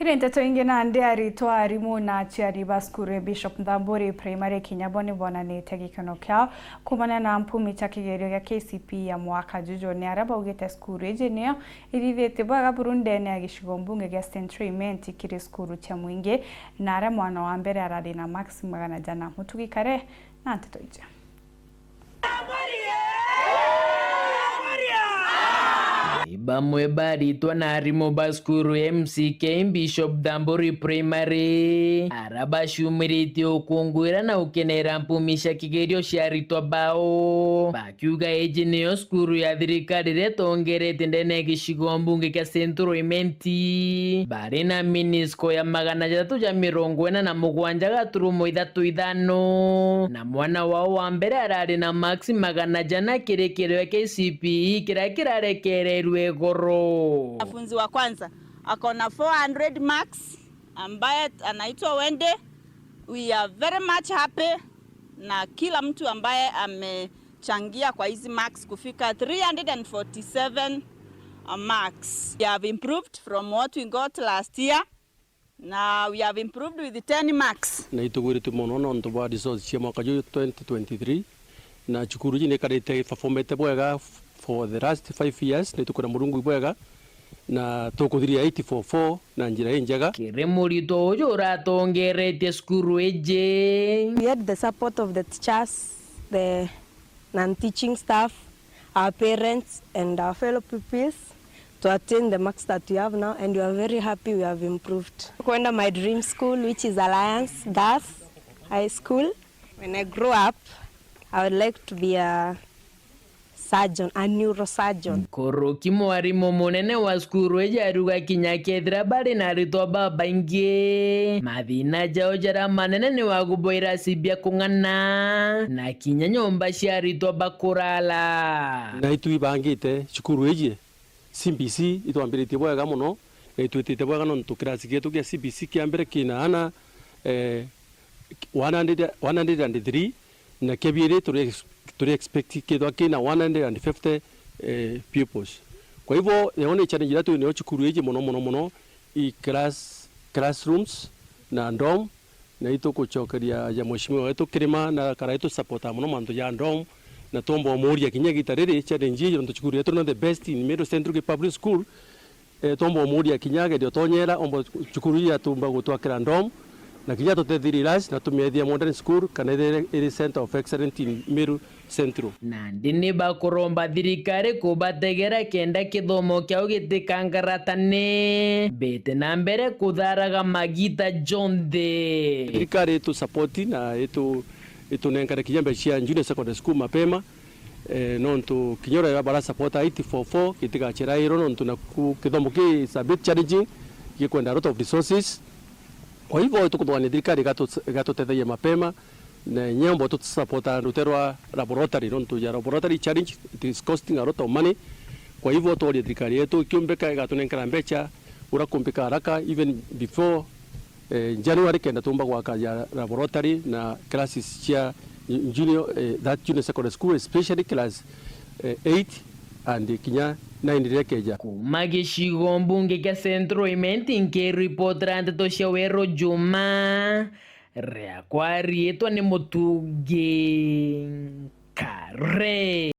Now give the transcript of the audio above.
Nteto inge na ndiari twarimu na chiari baskure Bishop Ntamburi Primary Kinyaboni bonanite gikono kyao kumana na Mpumi cha kigerio ya KCPE ya mwaka jujo ni araba ugete skuru ejeneo irithete bwaga Burundi ne agishigo mbunge gya Central IMENTI kiri skuru cha mwinge na ara mwana wa mbere arari na Max magana jana mutugikare na nteto ije bamwe baritwa na harimo baskuru MCK Bishop Ntamburi Primary arabashumirite okungwira na ukenera mpumisha kigerio sharitwa bao bakyuga ejeneo skuru ya thirikari retongerete ndene gishigo mbunge kya Central IMENTI bari na minisko ya 347 gaturumo 35 na mwana wao wa mbere arari na Max magana jana kirekero ya KCPE kirarekererwe goro. Wanafunzi wa kwanza akona 400 marks ambaye anaitwa Wende. We are very much happy na kila mtu ambaye amechangia kwa hizi marks kufika 347 marks. We have improved from what we got last year. Now we have improved with 10 marks. Na ituguri tumono ndo bwa results cia mwaka 2023 na chukuru jine karete performete bwega for the last 5 years nitukura murungu bwega na tukuthiria 844 na njira enjaga kire murito ujo uratongerete skuru eje. We had the support of the teachers, the non-teaching staff, our parents and our fellow pupils to attain the marks that we have now, and we are very happy we have improved. Kwenda my dream school, which is Alliance Girls High School. When I grow up, I would like to be a surgeon, a neurosurgeon. Koroki mwarimu munene wa skuru ejaruga kinyakethira bari na ritwa baba ingi mathina jao jara manene ni waguboira sibia kung'ana na kinya nyomba cia ritwa bakurala na itui bangite chukuru eje CBC itwambiritie bwega muno na itwitite bwega no tukirasi gitu kia CBC kia mbere kina ana 103 na kebire turi expect kido kina 150 pupils. Kwa hivyo yaone challenge yetu ni chukuru eje muno i classrooms na ndom na ito kuchokeria ya mheshimiwa wetu Kirima na karaito supporta muno manto ya ndom na tombo moria kinya gitarere challenge ndo chukuru yetu no the best in Middle Central Public School tombo moria kinya ndio tonyera ombo chukuru ya tumba gutwakira ndom na kinya tutethiriras na tumethia modern school kana iri center of excellence in Middle Central na ndini bakuromba thirikari kubategera kenda kithomo kyao gitikangaratane bete na mbere kutharaga magita jonde thirikari tu support na itu nenkare kijambe cia junior secondary school mapema nontu kinyora ya bara support 844 kitika chirairo nontu na kithomo ki is a bit challenging kikwenda lot of resources. Kwa hivyo tukutwani thirikari gatutetheia mapema na nyembo tutusupporta ruterwa laboratory nontu ya laboratory challenge it is costing a lot of money. Kwa hivyo tuolie thirikari yetu kiumbeka gatunenkara mbecha urakumbika haraka even before January kenda tumba gwaka ya laboratory na classes cia junior that junior secondary school especially class 8 and kinya 9 rekeja kumagishigo mbunge kya Central IMENTI nke report rande to shawero Juma rea kwari etwa ni mutuge kare.